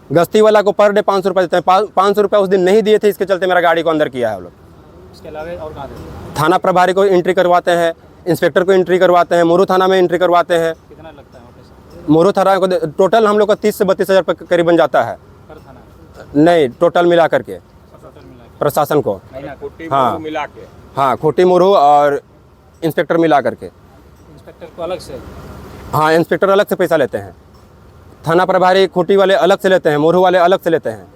गश्ती वाला को पर डे 500 रुपये देते हैं। 500 रुपये उस दिन नहीं दिए थे, इसके चलते मेरा गाड़ी को अंदर किया है वो लोग। इसके अलावा और कहाँ देते? थाना प्रभारी को एंट्री करवाते हैं, इंस्पेक्टर को एंट्री करवाते हैं, मोरू थाना में एंट्री करवाते हैं। कितना लगता है वहाँ पे? मोरू थाना को टोटल हम लोग का 30 से 32 हज़ार रुपये करीबन जाता है। पर थाना? नहीं, टोटल मिला करके टोटल मिला के? प्रशासन को। हाँ, मिला के। हाँ, खोटी मोरू और इंस्पेक्टर मिला करके। इंस्पेक्टर को अलग से? हाँ, इंस्पेक्टर अलग से पैसा लेते हैं, थाना प्रभारी खोटी वाले अलग से लेते हैं, मोरू वाले अलग से लेते हैं।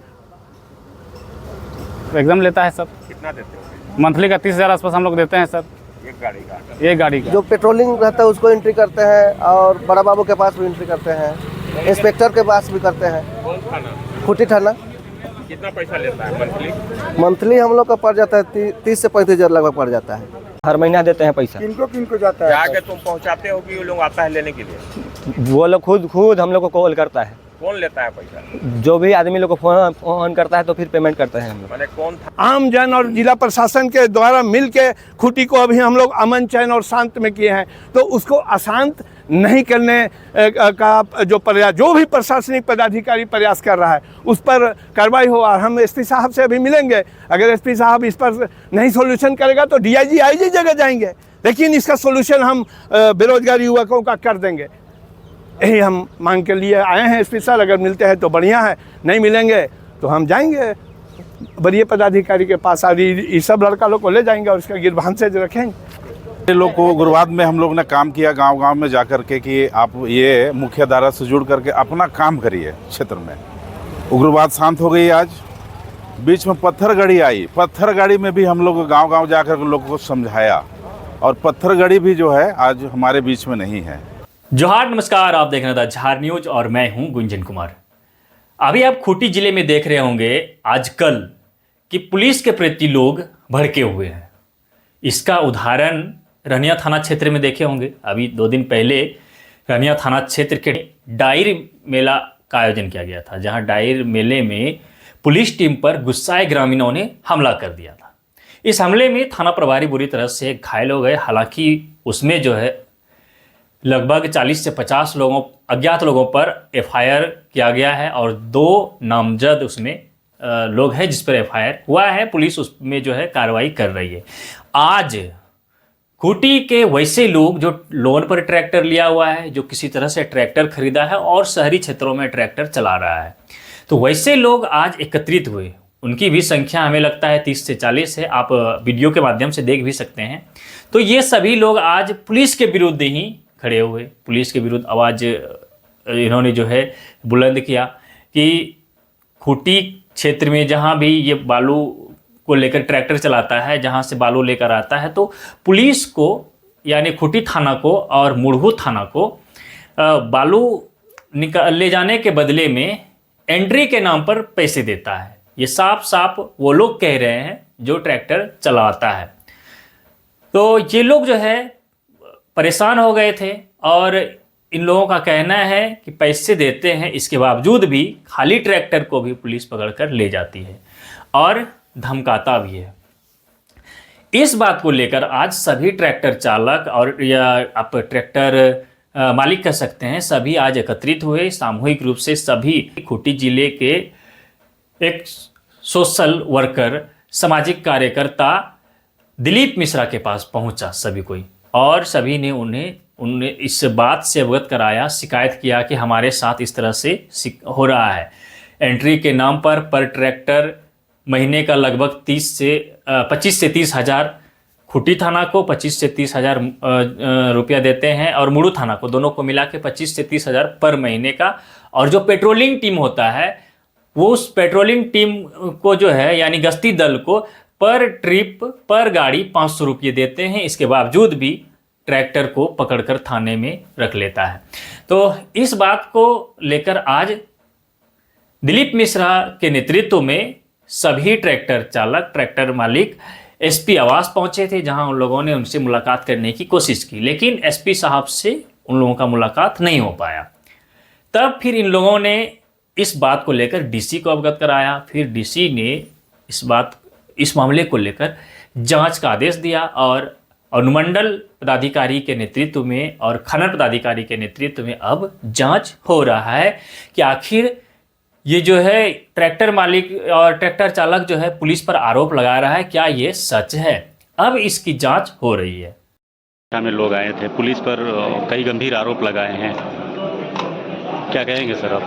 एग्जाम लेता है सब? कितना देते हो? मंथली का 30,000 आसपास हम लोग देते हैं सर। एक गाड़ी का? एक गाड़ी का। जो पेट्रोलिंग रहता है उसको एंट्री करते हैं, और बड़ा बाबू के पास भी एंट्री करते हैं, इंस्पेक्टर के पास भी करते हैं। कौन थाना? खूटी थाना। कितना पैसा लेता है मंथली? मंथली हम लोग का पड़ जाता है 30 से 35 हज़ार लगभग पड़ जाता है। हर महीना देते हैं पैसा। किनको जाता जाके तुम पहुंचाते हो कि वो लोग आता है लेने के लिए? वो लोग खुद हम लोग को कॉल करता है। कौन लेता है पैसा? जो भी आदमी लोग को फोन करता है तो फिर पेमेंट करते हैं हम लोग। मैंने कौन था? आम जन और जिला प्रशासन के द्वारा मिल के खूटी को अभी हम लोग अमन चैन और शांत में किए हैं, तो उसको अशांत नहीं करने का जो प्रयास, जो भी प्रशासनिक पदाधिकारी प्रयास कर रहा है उस पर कार्रवाई हो। और हम एसपी साहब से अभी मिलेंगे, अगर एसपी साहब इस पर नहीं सोल्यूशन करेगा तो डीआईजी आईजी जगह जाएंगे, लेकिन इसका सोल्यूशन हम बेरोजगार युवकों का कर देंगे। यही हम मांग के लिए आए हैं एसपी साहब। अगर मिलते हैं तो बढ़िया है, नहीं मिलेंगे तो हम जाएंगे वरीय पदाधिकारी के पास, और ये सब लड़का लोग को ले जाएंगे और इसका गिरबान से रखेंगे। लोग को उग्रवाद में हम लोग ने काम किया गांव-गांव में जा कर के कि आप ये मुख्य धारा से जुड़ करके अपना काम करिए क्षेत्र में। उग्रवाद शांत हो गई। आज बीच में पत्थर गाड़ी आई, पत्थर गाड़ी में भी हम लोग गांव-गांव जा कर लोगों को समझाया, और पत्थर गाड़ी भी जो है आज हमारे बीच में नहीं है। जोहार, नमस्कार। आप देख रहे हैं झार न्यूज और मैं हूं गुंजन कुमार। अभी आप खूंटी जिले में देख रहे होंगे आजकल कि पुलिस के प्रति लोग भड़के हुए हैं। इसका उदाहरण रनिया थाना क्षेत्र में देखे होंगे। अभी 2 दिन पहले रनिया थाना क्षेत्र के डायर मेला का आयोजन किया गया था, जहां डायर मेले में पुलिस टीम पर गुस्साए ग्रामीणों ने हमला कर दिया था। इस हमले में थाना प्रभारी बुरी तरह से घायल हो गए। हालांकि उसमें जो है लगभग 40 से 50 अज्ञात लोगों पर एफआईआर किया गया है, और 2 नामजद उसमें लोग हैं जिस पर एफआईआर हुआ है। पुलिस उसमें जो है कार्रवाई कर रही है। आज खूंटी के वैसे लोग जो लोन पर ट्रैक्टर लिया हुआ है, जो किसी तरह से ट्रैक्टर खरीदा है और शहरी क्षेत्रों में ट्रैक्टर चला रहा है, तो वैसे लोग आज एकत्रित हुए। उनकी भी संख्या हमें लगता है 30 से 40 है। आप वीडियो के माध्यम से देख भी सकते हैं। तो ये सभी लोग आज पुलिस के विरुद्ध ही खड़े हुए, पुलिस के विरुद्ध आवाज़ इन्होंने जो है बुलंद किया कि खूंटी क्षेत्र में जहाँ भी ये बालू को लेकर ट्रैक्टर चलाता है, जहाँ से बालू लेकर आता है, तो पुलिस को यानी खूंटी थाना को और मुड़हू थाना को बालू ले जाने के बदले में एंट्री के नाम पर पैसे देता है। ये साफ साफ वो लोग कह रहे हैं जो ट्रैक्टर चलाता है। तो ये लोग जो है परेशान हो गए थे, और इन लोगों का कहना है कि पैसे देते हैं, इसके बावजूद भी खाली ट्रैक्टर को भी पुलिस पकड़कर ले जाती है और धमकाता भी है। इस बात को लेकर आज सभी ट्रैक्टर चालक और या आप ट्रैक्टर मालिक कह सकते हैं, सभी आज एकत्रित हुए। सामूहिक रूप से सभी खूंटी जिले के एक सोशल वर्कर, सामाजिक कार्यकर्ता दिलीप मिश्रा के पास पहुंचा सभी कोई, और सभी ने उन्हें इस बात से अवगत कराया, शिकायत किया कि हमारे साथ इस तरह से हो रहा है। एंट्री के नाम पर ट्रैक्टर महीने का लगभग 25 से 30 हज़ार खूंटी थाना को 25 से 30 हज़ार रुपया देते हैं, और मुड़ू थाना को, दोनों को मिला के 25 से 30 हज़ार पर महीने का। और जो पेट्रोलिंग टीम होता है वो उस पेट्रोलिंग टीम को जो है यानी गश्ती दल को पर ट्रिप पर गाड़ी 500 रुपये देते हैं। इसके बावजूद भी ट्रैक्टर को पकड़कर थाने में रख लेता है। तो इस बात को लेकर आज दिलीप मिश्रा के नेतृत्व में सभी ट्रैक्टर चालक, ट्रैक्टर मालिक एसपी आवास पहुंचे थे, जहां उन लोगों ने उनसे मुलाकात करने की कोशिश की, लेकिन एसपी साहब से उन लोगों का मुलाकात नहीं हो पाया। तब फिर इन लोगों ने इस बात को लेकर डीसी को अवगत कराया। फिर डीसी ने इस मामले को लेकर जांच का आदेश दिया, और अनुमंडल पदाधिकारी के नेतृत्व में और खनन पदाधिकारी के नेतृत्व में अब जांच हो रहा है कि आखिर ये जो है ट्रैक्टर मालिक और ट्रैक्टर चालक जो है पुलिस पर आरोप लगा रहा है, क्या ये सच है? अब इसकी जांच हो रही है। में लोग आए थे, पुलिस पर कई गंभीर आरोप लगाए हैं, क्या कहेंगे सर आप?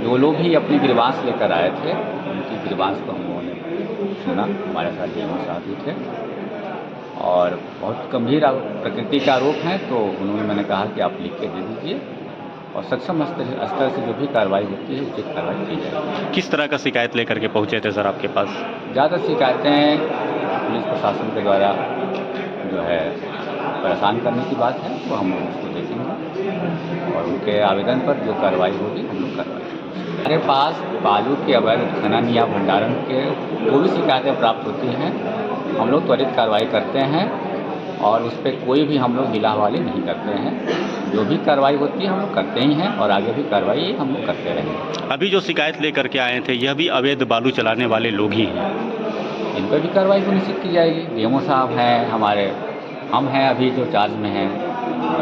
जो लोग भी अपनी ग्रीवांस लेकर आए थे उनकी ग्रीवांस को हम लोगों ने सुना। हमारे साथ डीएमओ साहब भी थे और बहुत गंभीर प्रकृति के आरोप हैं, तो उन्होंने मैंने कहा कि आप लिख के दे दीजिए और सक्षम स्तर से जो भी कार्रवाई होती है उचित कार्रवाई की जाए। किस तरह का शिकायत लेकर के पहुँचे थे सर आपके पास? ज़्यादा शिकायतें पुलिस प्रशासन के द्वारा जो है परेशान करने की बात है, तो हम लोग उसको देखेंगे और उनके आवेदन पर जो कार्रवाई होगी हम लोग कार्रवाई करेंगे। हमारे पास बालू के अवैध खनन या भंडारण के जो भी शिकायतें प्राप्त होती हैं हम लोग त्वरित कार्रवाई करते हैं और उस पर कोई भी हम लोग ढीला हवाले नहीं करते हैं। जो भी कार्रवाई होती है हम लोग करते ही हैं और आगे भी कार्रवाई हम लोग करते रहेंगे। अभी जो शिकायत लेकर के आए थे यह भी अवैध बालू चलाने वाले लोग ही हैं, इन पर भी कार्रवाई सुनिश्चित की जाएगी। डीएमओ साहब हैं हमारे, हम हैं अभी जो चार्ज में हैं,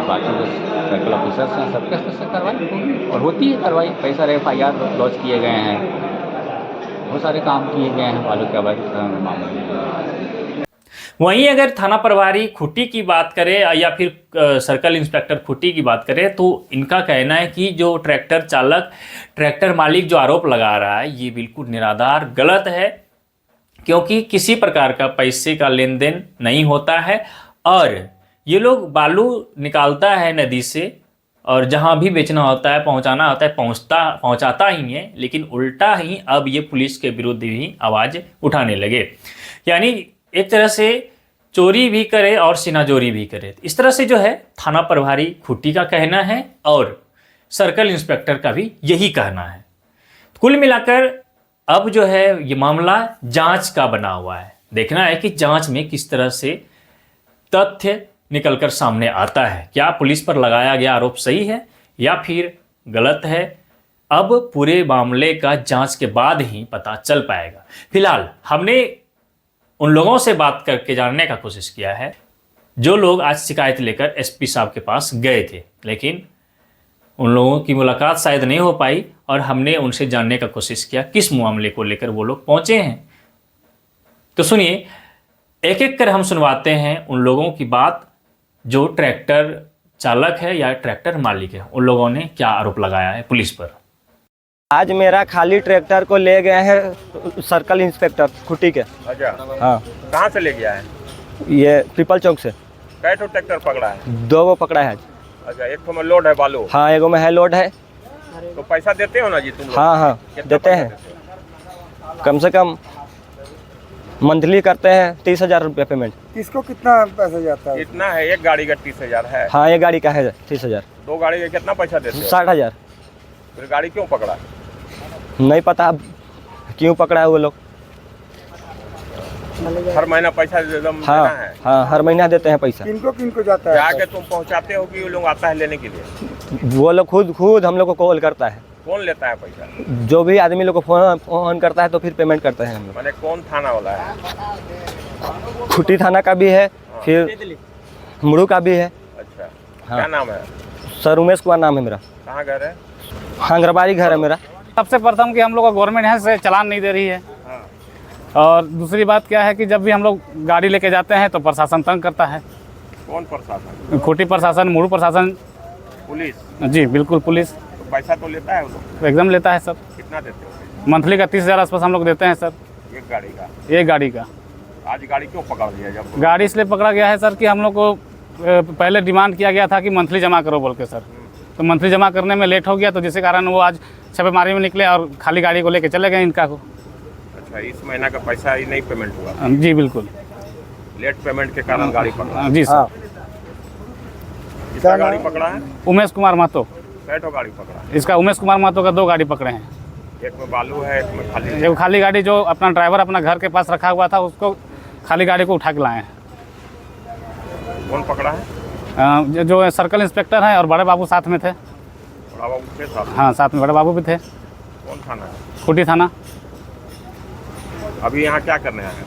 बाकी जो सर्कल ऑफिसर्स हैं सबके स्तर से कार्रवाई होगी और होती है कार्रवाई। कई सारे FIR लॉन्च किए गए हैं, बहुत सारे काम किए गए हैं बालू के अवैध मामले में। वहीं अगर थाना प्रभारी खुटी की बात करें या फिर सर्कल इंस्पेक्टर खुटी की बात करें तो इनका कहना है कि जो ट्रैक्टर चालक, ट्रैक्टर मालिक जो आरोप लगा रहा है ये बिल्कुल निराधार गलत है, क्योंकि किसी प्रकार का पैसे का लेन देन नहीं होता है और ये लोग बालू निकालता है नदी से और जहाँ भी बेचना होता है, पहुँचाना होता है, पहुँचाता ही है, लेकिन उल्टा ही अब ये पुलिस के विरुद्ध भी आवाज़ उठाने लगे। यानी एक तरह से चोरी भी करे और सीनाजोरी भी करे। इस तरह से जो है थाना प्रभारी खुटी का कहना है और सर्कल इंस्पेक्टर का भी यही कहना है। कुल मिलाकर अब जो है ये मामला जांच का बना हुआ है। देखना है कि जांच में किस तरह से तथ्य निकलकर सामने आता है। क्या पुलिस पर लगाया गया आरोप सही है या फिर गलत है? अब पूरे मामले का जांच के बाद ही पता चल पाएगा। फिलहाल हमने उन लोगों से बात करके जानने का कोशिश किया है जो लोग आज शिकायत लेकर एसपी साहब के पास गए थे, लेकिन उन लोगों की मुलाकात शायद नहीं हो पाई और हमने उनसे जानने का कोशिश किया किस मामले को लेकर वो लोग पहुंचे हैं। तो सुनिए, एक एक कर हम सुनवाते हैं उन लोगों की बात जो ट्रैक्टर चालक है या ट्रैक्टर मालिक है, उन लोगों ने क्या आरोप लगाया है पुलिस पर। आज मेरा खाली ट्रैक्टर को ले गए हैं सर्कल इंस्पेक्टर खुटी के। अच्छा, हाँ। कहाँ से ले गया है? ये पीपल चौक से। कै ठो ट्रैक्टर पकड़ा है? 2 को पकड़ा है आज। अच्छा, एक ठो में लोड है बालू? हाँ, एगो में है लोड है। तो पैसा देते हो ना जी तुम लोग? हाँ, देते हैं। कम से कम मंथली करते हैं 30,000 रुपये पेमेंट। किसको कितना पैसा जाता है? कितना है? एक गाड़ी का 30,000 है? हाँ, एक गाड़ी का है 30,000। 2 गाड़ी का कितना पैसा देते हो? 60,000। फिर गाड़ी क्यों पकड़ा? नहीं पता अब क्यों पकड़ा है वो लोग। हर महीना पैसा देना है? हाँ, हर महीना देते हैं पैसा। किनको जाता है? जाके तुम पहुंचाते हो कि वो लोग आता है लेने के लिए? वो लोग खुद हम लोग को कॉल करता है। कौन लेता है पैसा? जो भी आदमी लोग को फोन करता है तो फिर पेमेंट करते हैं हम लोग। मैंने कौन थाना वाला है? खुटी थाना का भी है, फिर मुड़ू का भी है। अच्छा, हाँ। क्या नाम है? सर उमेश कुमार नाम है मेरा। कहाँ घर है? हांगरबाड़ी घर है मेरा। सबसे प्रथम कि हम लोग का गवर्नमेंट यहाँ से चालान नहीं दे रही है और दूसरी बात क्या है कि जब भी हम लोग गाड़ी लेके जाते हैं तो प्रशासन तंग करता है। कौन प्रशासन? खुटी प्रशासन, मुड़ू प्रशासन। पुलिस? जी बिल्कुल पुलिस। तो पैसा तो लेता है वो लोग? एकदम लेता है सर। कितना देते हो? मंथली का 30,000 आसपास हम लोग देते हैं सर। एक गाड़ी का? एक गाड़ी का। आज गाड़ी क्यों पकड़ लिया? जब गाड़ी इसलिए पकड़ा गया है सर कि हम लोग को पहले डिमांड किया गया था कि मंथली जमा करो बोल के सर, तो मंथली जमा करने में लेट हो गया, तो जिसके कारण वो आज छापेमारी में निकले और खाली गाड़ी को लेके चले गए इनका को। अच्छा, इस महीना का पैसा ही नहीं पेमेंट हुआ? जी बिल्कुल, लेट पेमेंट के कारण गाड़ी पकड़ा? जी सर। किसका गाड़ी पकड़ा है? उमेश कुमार महतो। कैटो गाड़ी पकड़ा? इसका उमेश कुमार महतो का 2 गाड़ी पकड़े हैं। एक में बालू है, एक में खाली? एक खाली गाड़ी जो अपना ड्राइवर अपना घर के पास रखा हुआ था उसको खाली गाड़ी को उठा के लाए हैं। कौन पकड़ा है? जो सर्कल इंस्पेक्टर हैं और बड़े बाबू साथ में थे। बड़ा बाबू थे साथ? हाँ, साथ में बड़े बाबू भी थे। कौन थाना है? खुटी थाना। अभी यहाँ क्या करने आए हैं?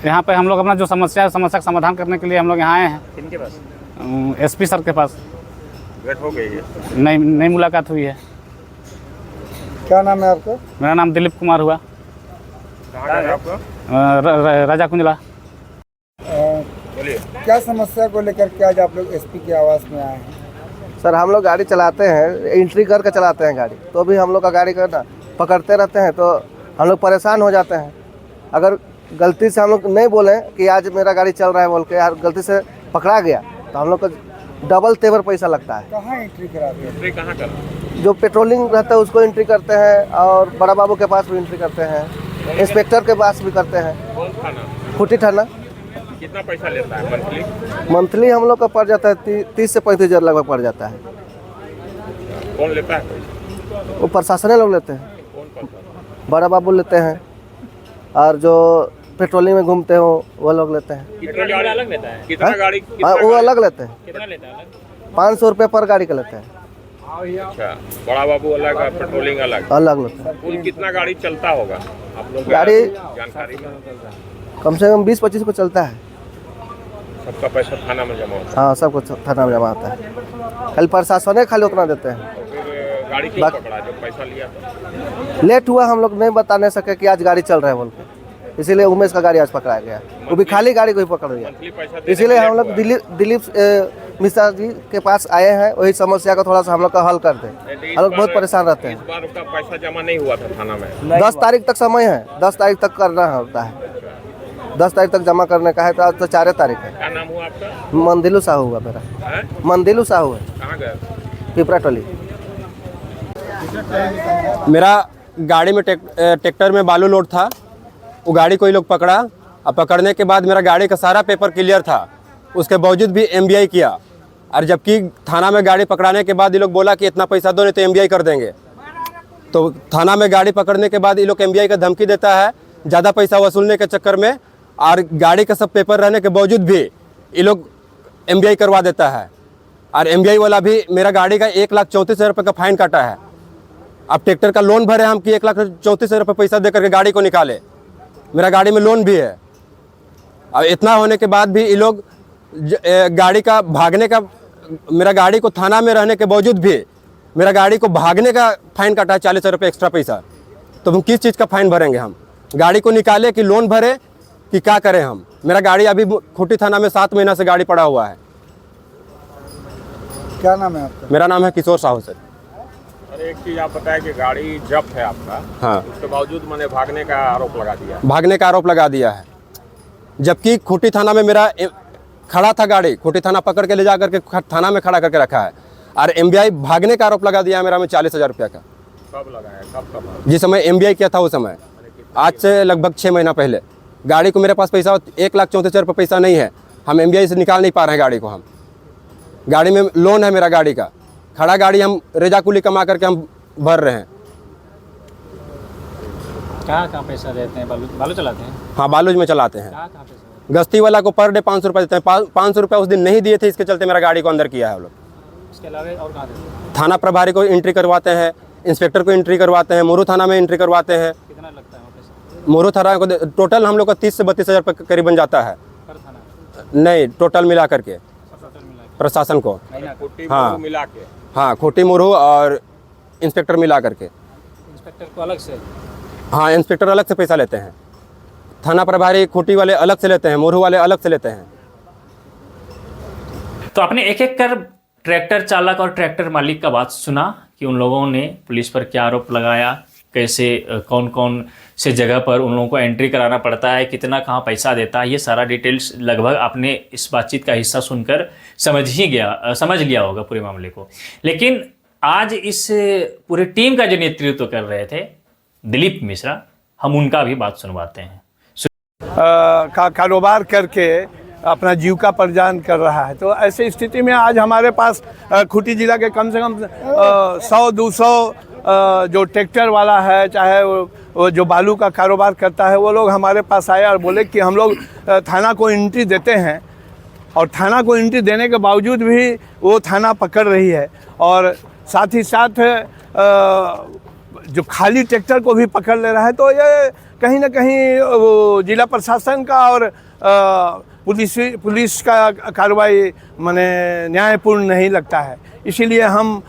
यहाँ पे हम लोग अपना जो समस्या का समाधान करने के लिए हम लोग यहाँ आए हैं। किनके पास? एसपी सर के पास। भेंट हो गई है? नहीं मुलाकात हुई है। क्या नाम है आपका? मेरा नाम दिलीप कुमार हुआ, कहाँ का है आपका? राजा कुंजला। बोलिए। क्या समस्या को लेकर के आज आप लोग एसपी के आवास में आए हैं? सर हम लोग गाड़ी चलाते हैं, एंट्री करके चलाते हैं गाड़ी, तो भी हम लोग का गाड़ी का ना पकड़ते रहते हैं, तो हम लोग परेशान हो जाते हैं। अगर गलती से हम लोग नहीं बोले कि आज मेरा गाड़ी चल रहा है बोल के, यार गलती से पकड़ा गया तो हम लोग को डबल तेवर पैसा लगता है। कहाँ एंट्री कराते हैं? एंट्री कहाँ कर? जो पेट्रोलिंग रहता है उसको एंट्री करते हैं, और बड़ा बाबू के पास भी एंट्री करते हैं, इंस्पेक्टर के पास भी करते हैं। कौन थाना? खूटी थाना। कितना पैसा लेता है मंथली? मंथली हम लोग का पड़ जाता है 30 से 35 हज़ार लगभग पड़ जाता है। कौन लेता है पैसा? वो प्रशासन लोग लेते हैं, कौन पैसा? बड़ा बाबू लेते हैं, और जो पेट्रोलिंग में घूमते हो वो लोग लेते हैं। कितना गाड़ी अलग लेता है? कितना गाड़ी? हाँ वो अलग लेते हैं, कितना लेता है? 500 रुपये पर गाड़ी का लेते हैं। अच्छा, बड़ा बाबू अलग है, पेट्रोलिंग अलग। अलग लेते हैं। कुल कितना गाड़ी चलता होगा आप लोग? गाड़ी जानकारी में कम से कम 20-25 को चलता है। सबका पैसा थाना में जमा होता हाँ सब कुछ थाना में जमा होता है, खाली प्रशासन खाली उतना देते हैं। है। तो फिर गाड़ी क्यों पकड़ा जब पैसा लिया था? लेट हुआ, हम लोग नहीं बता नहीं सके कि आज गाड़ी चल रहा है बोल के, इसीलिए उमेश का गाड़ी आज पकड़ा गया, वो भी खाली गाड़ी को ही पकड़ दिया। मंथली पैसा देने इसीलिए में हम लोग दिलीप मिश्रा जी के पास आए हैं, वही समस्या का थोड़ा सा हम लोग का हल कर दें। हम लोग बहुत परेशान रहते हैं। इस बार उसका पैसा जमा नहीं हुआ था थाना में? 10 तारीख तक समय है, 10 तारीख तक करना होता है, 10 तारीख तक जमा करने का है, तो आज तो 4 तारीख है। क्या नाम हुआ आपका? मंदिलू साहू हुआ मेरा। है? मंदिलू साहू है, कहाँ गए? पिपरा टोली। मेरा गाड़ी में ट्रैक्टर में बालू लोड था, वो गाड़ी को ही लोग पकड़ा, और पकड़ने के बाद मेरा गाड़ी का सारा पेपर क्लियर था, उसके बावजूद भी एमबीआई किया। और जबकि थाना में गाड़ी पकड़ाने के बाद ये लोग बोला कि इतना पैसा दो नहीं तो एमबीआई कर देंगे। तो थाना में गाड़ी पकड़ने के बाद ये लोग एमबीआई का धमकी देता है ज़्यादा पैसा वसूलने के चक्कर में, और गाड़ी का सब पेपर रहने के बावजूद भी ये लोग एमबीआई करवा देता है। और एमबीआई वाला भी मेरा गाड़ी का 1,34,000 रुपये का फाइन काटा है। अब ट्रैक्टर का लोन भरे हम कि 1,34,000 रुपये पैसा दे करके गाड़ी को निकाले, मेरा गाड़ी में लोन भी है। अब इतना होने के बाद भी ये लोग गाड़ी का भागने का, मेरा गाड़ी को थाना में रहने के बावजूद भी मेरा गाड़ी को भागने का फाइन काटा है 40,000 रुपये एक्स्ट्रा पैसा। तो हम किस चीज़ का फाइन भरेंगे? हम गाड़ी को निकाले कि लोन भरे कि क्या करें हम? मेरा गाड़ी अभी खूटी थाना में 7 महीना से गाड़ी पड़ा हुआ है। क्या नाम है आपका? मेरा नाम है किशोर साहू सर। अरे एक चीज आप बताएं कि गाड़ी जब्त है आपका, हाँ, उसके बावजूद मैंने भागने का आरोप लगा दिया। भागने का आरोप लगा दिया है, जबकि खूटी थाना में मेरा खड़ा था गाड़ी, खूटी थाना पकड़ के ले जा करके थाना में खड़ा करके रखा है, और एमबीआई भागने का आरोप लगा दिया है मेरा में 40,000 रुपये का। कब लगा है? कब? जिस समय एमबीआई किया था उस समय, आज से लगभग 6 महीना पहले। गाड़ी को मेरे पास पैसा 1,34,000 रुपये पैसा नहीं है, हम एमबीआई से निकाल नहीं पा रहे हैं गाड़ी को। हम गाड़ी में लोन है मेरा गाड़ी का, खड़ा गाड़ी हम रेजा कुली कमा करके हम भर रहे हैं। कहाँ पैसा देते हैं? बालू चलाते हैं? हाँ बालूज में चलाते हैं। कहाँ पैसा? गश्ती वाला को पर डे 500 रुपये देते हैं। 500 रुपये उस दिन नहीं दिए थे, इसके चलते मेरा गाड़ी को अंदर किया है वो लोग। इसके अलावा और कहाँ देते हैं? थाना प्रभारी को एंट्री करवाते हैं, इंस्पेक्टर को एंट्री करवाते हैं, मोरू थाना में एंट्री करवाते हैं। कितना लगता है पैसा? मोरू थाना को टोटल हम लोग का 30 से 32,000 रुपये करीबन जाता है। पर थाना? नहीं, टोटल मिला करके प्रशासन को। हाँ मिला के? हाँ, खूटी मोरू और इंस्पेक्टर मिला करके। इंस्पेक्टर को अलग से? हाँ, इंस्पेक्टर अलग से पैसा लेते हैं, थाना प्रभारी खूटी वाले अलग से लेते हैं, मोरू वाले अलग से लेते हैं। तो आपने एक एक कर ट्रैक्टर चालक और ट्रैक्टर मालिक का बात सुना कि उन लोगों ने पुलिस पर क्या आरोप लगाया, कैसे कौन कौन से जगह पर उन लोगों को एंट्री कराना पड़ता है, कितना कहाँ पैसा देता है, ये सारा डिटेल्स लगभग आपने इस बातचीत का हिस्सा सुनकर समझ लिया होगा पूरे मामले को। लेकिन आज इस पूरे टीम का जो नेतृत्व कर रहे थे दिलीप मिश्रा, हम उनका भी बात सुनवाते हैं। का कारोबार करके अपना जीविका पर्यान कर रहा है। तो ऐसी स्थिति में आज हमारे पास खूटी जिला के कम से कम 100-200 जो ट्रैक्टर वाला है, चाहे वो जो बालू का कारोबार करता है, वो लोग हमारे पास आए और बोले कि हम लोग थाना को एंट्री देते हैं, और थाना को एंट्री देने के बावजूद भी वो थाना पकड़ रही है, और साथ ही साथ जो खाली ट्रैक्टर को भी पकड़ ले रहा है। तो ये कहीं ना कहीं वो जिला प्रशासन का और पुलिस का कार्रवाई माने न्यायपूर्ण नहीं लगता है। इसीलिए हम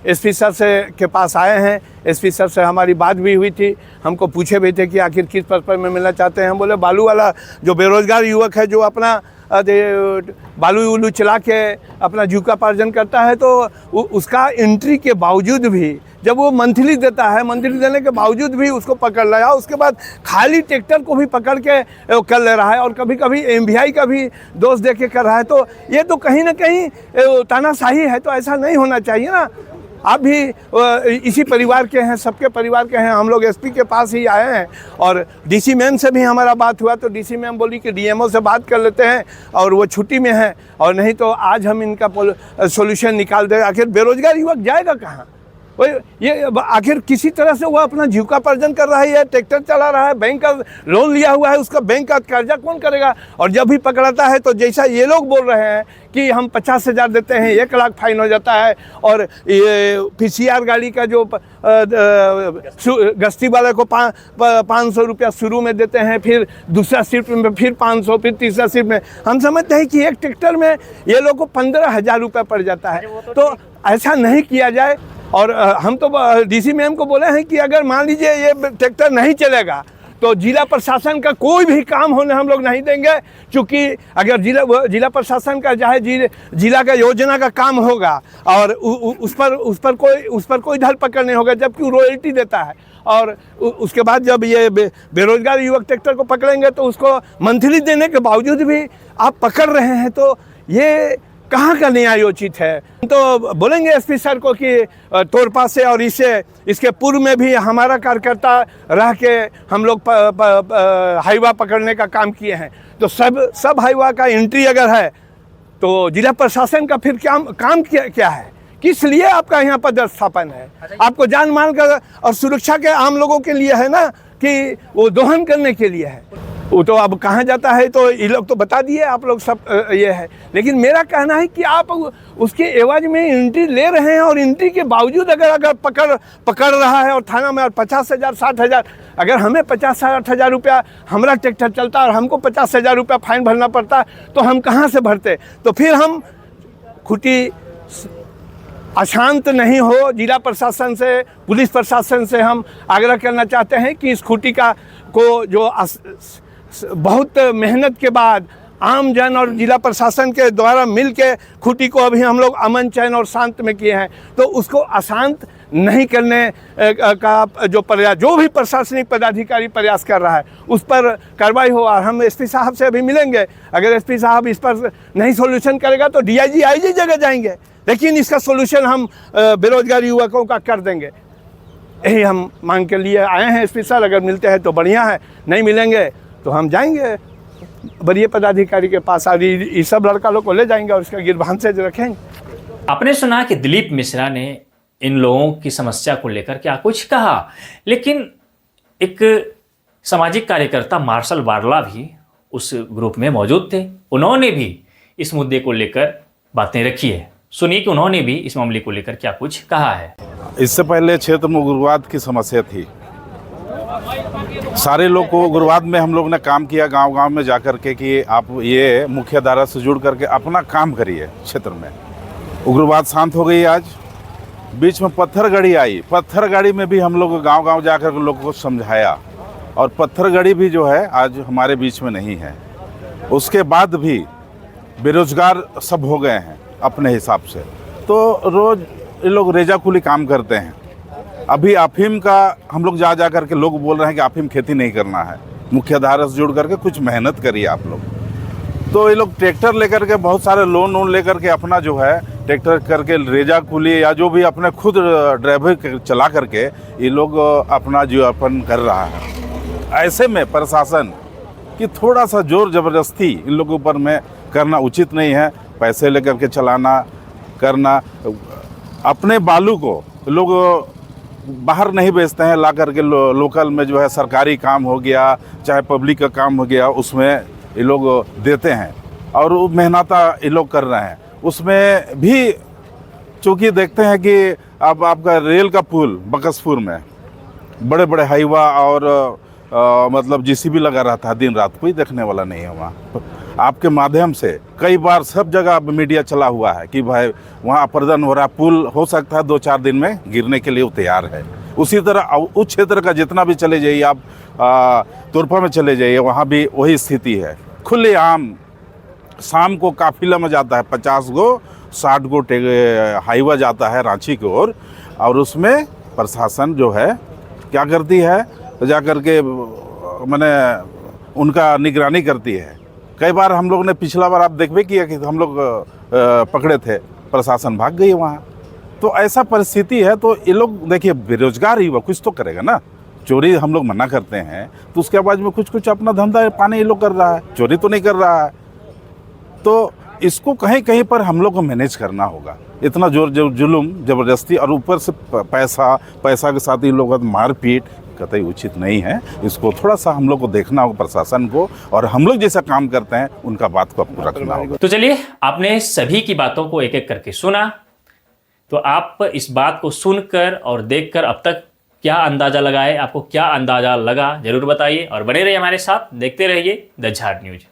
एसपी सर से के पास आए हैं। एसपी सर से हमारी बात भी हुई थी, हमको पूछे भी थे कि आखिर किस पर्पज में मिलना चाहते हैं। हम बोले बालू वाला जो बेरोजगार युवक है जो अपना बालू उलू चला के अपना जीविकोपार्जन करता है, तो उसका एंट्री के बावजूद भी जब वो मंथली देता है, मंथली देने के बावजूद भी उसको पकड़ लिया, उसके बाद खाली ट्रैक्टर को भी पकड़ के कर ले रहा है और कभी कभी एमवीआई का भी दोष दे के कर रहा है। तो ये तो कहीं ना कहीं तानाशाही है, तो ऐसा नहीं होना चाहिए ना। आप भी इसी परिवार के हैं, सबके परिवार के हैं। हम लोग एसपी के पास ही आए हैं और डीसी मैम से भी हमारा बात हुआ, तो डीसी मैम बोली कि डीएमओ से बात कर लेते हैं और वो छुट्टी में है, और नहीं तो आज हम इनका सॉल्यूशन निकाल दें। आखिर बेरोजगार युवक जाएगा कहाँ? वो ये आखिर किसी तरह से वो अपना जीविकोपार्जन कर रहा है, ट्रैक्टर चला रहा है, बैंक का लोन लिया हुआ है, उसका बैंक का कर्जा कौन करेगा? और जब भी पकड़ाता है तो जैसा ये लोग बोल रहे हैं कि हम 50,000 देते हैं, 1 लाख फाइन हो जाता है, और ये पीसीआर गाड़ी का जो गश्ती वाले को 500 रुपया शुरू में देते हैं, फिर दूसरा शिफ्ट में फिर 500, फिर तीसरा शिफ्ट में। हम समझते हैं कि एक ट्रैक्टर में ये लोग को 15,000 रुपया पड़ जाता है, तो ऐसा नहीं किया जाए। और हम तो डीसी मैम को बोले हैं कि अगर मान लीजिए ये ट्रैक्टर नहीं चलेगा तो जिला प्रशासन का कोई भी काम होने हम लोग नहीं देंगे, क्योंकि अगर जिला प्रशासन का चाहे जिला का योजना का काम होगा और उस पर कोई धरपकड़ नहीं होगा, जबकि वो रॉयल्टी देता है। और उसके बाद जब ये बेरोजगार युवक ट्रैक्टर को पकड़ेंगे तो उसको मंथली देने के बावजूद भी आप पकड़ रहे हैं, तो ये कहाँ का न्यायोचित है? तो बोलेंगे एसपी सर को कि तोरपा से और इसके पूर्व में भी हमारा कार्यकर्ता रह के हम लोग हाईवा पकड़ने का काम किए हैं, तो सब हाईवा का एंट्री अगर है तो जिला प्रशासन का फिर काम क्या है? किस लिए आपका यहाँ पदस्थापन है? आपको जान माल का और सुरक्षा के आम लोगों के लिए है ना, कि वो दोहन करने के लिए है? वो तो अब कहाँ जाता है तो ये लोग तो बता दिए, आप लोग सब ये है। लेकिन मेरा कहना है कि आप उसके एवज में एंट्री ले रहे हैं, और एंट्री के बावजूद अगर पकड़ रहा है और थाना में 50,000 60,000, अगर हमें 50,000 रुपया हमारा ट्रैक्टर चलता और हमको 50,000 रुपया फाइन भरना पड़ता तो हम कहाँ से भरते? तो फिर हम खुटी अशांत नहीं हो। जिला प्रशासन से, पुलिस प्रशासन से हम आग्रह करना चाहते हैं कि इस खुटी को जो बहुत मेहनत के बाद आम जन और जिला प्रशासन के द्वारा मिल के खुटी को अभी हम लोग अमन चैन और शांत में किए हैं, तो उसको अशांत नहीं करने का जो भी प्रशासनिक पदाधिकारी प्रयास कर रहा है उस पर कार्रवाई हो। और हम एसपी साहब से अभी मिलेंगे, अगर एसपी साहब इस पर नहीं सोल्यूशन करेगा तो डीआईजी आईजी जगह जाएंगे, लेकिन इसका सोल्यूशन हम बेरोजगार युवकों का कर देंगे। यही हम मांग के लिए आए हैं एसपी सर। अगर मिलते हैं तो बढ़िया है, नहीं मिलेंगे तो हम जाएंगे वरीय पदाधिकारी के पास, और ये सब लड़का लोग को ले जाएंगे और इसका गिरबान से रखेंगे। आपने सुना कि दिलीप मिश्रा ने इन लोगों की समस्या को लेकर क्या कुछ कहा, लेकिन एक सामाजिक कार्यकर्ता मार्शल वारला भी उस ग्रुप में मौजूद थे। उन्होंने भी इस मुद्दे को लेकर बातें रखी है। सुनिए कि उन्होंने भी इस मामले को लेकर क्या कुछ कहा है। इससे पहले क्षेत्र में उग्रवाद की समस्या थी, सारे लोग को उग्रवाद में हम लोग ने काम किया गांव-गांव में जाकर के कि आप ये मुख्य धारा से जुड़ करके अपना काम करिए। क्षेत्र में उग्रवाद शांत हो गई। आज बीच में पत्थर गाड़ी आई, पत्थर गाड़ी में भी हम लोग गांव-गांव जाकर के लोगों को समझाया, और पत्थर गाड़ी भी जो है आज हमारे बीच में नहीं है। उसके बाद भी बेरोजगार सब हो गए हैं अपने हिसाब से, तो रोज़ ये लोग रेजाकुली काम करते हैं। अभी अफीम का हम लोग जा करके लोग बोल रहे हैं कि अफीम खेती नहीं करना है, मुख्य धारा से जुड़ करके कुछ मेहनत करिए आप लोग। तो ये लोग ट्रैक्टर लेकर के बहुत सारे लोन लेकर के अपना जो है ट्रैक्टर करके रेजाकुली या जो भी अपने खुद ड्राइवर चला करके ये लोग अपना जीवनयापन कर रहा है। ऐसे में प्रशासन की थोड़ा सा जोर ज़बरदस्ती इन लोगों पर में करना उचित नहीं है। पैसे लेकर के चलाना करना, अपने बालू को लोग बाहर नहीं बेचते हैं, ला करके लोकल में जो है सरकारी काम हो गया चाहे पब्लिक का काम हो गया उसमें ये लोग देते हैं, और वो मेहनता ये लोग कर रहे हैं। उसमें भी चूँकि देखते हैं कि अब आपका रेल का पुल बकसपुर में बड़े बड़े हाईवा और मतलब जीसीबी लगा रहता है, दिन रात कोई देखने वाला नहीं है वहाँ। आपके माध्यम से कई बार सब जगह मीडिया चला हुआ है कि भाई वहाँ अपर्दन हो रहा, पुल हो सकता है 2-4 दिन में गिरने के लिए वो तैयार है। उसी तरह उस क्षेत्र का जितना भी चले जाइए आप, तुरफा में चले जाइए, वहाँ भी वही स्थिति है। खुलेआम शाम को काफिला में जाता है, 50 गो 60 गो हाईवा जाता है रांची की ओर, और उसमें प्रशासन जो है क्या करती है, तो जा करके मैंने उनका निगरानी करती है। कई बार हम लोग ने, पिछला बार आप देखबे किया कि हम लोग पकड़े थे, प्रशासन भाग गई वहाँ। तो ऐसा परिस्थिति है। तो ये लोग देखिए, बेरोजगार ही हुआ, कुछ तो करेगा ना। चोरी हम लोग मना करते हैं तो उसके बाद में कुछ अपना धंधा पानी ये लोग कर रहा है, चोरी तो नहीं कर रहा है। तो इसको कहीं कहीं पर हम लोग को मैनेज करना होगा। इतना जुल्म ज़बरदस्ती और ऊपर से पैसा के साथ ही लोग मारपीट कतई उचित नहीं है। इसको थोड़ा सा हम लोग को देखना होगा, प्रशासन को, और हम लोग जैसा काम करते हैं उनका बात को आपको रखना होगा। तो चलिए, आपने सभी की बातों को एक एक करके सुना। तो आप इस बात को सुनकर और देखकर अब तक क्या अंदाजा लगाए, आपको क्या अंदाजा लगा, जरूर बताइए और बने रहिए हमारे साथ, देखते रहिए द झाड़ न्यूज।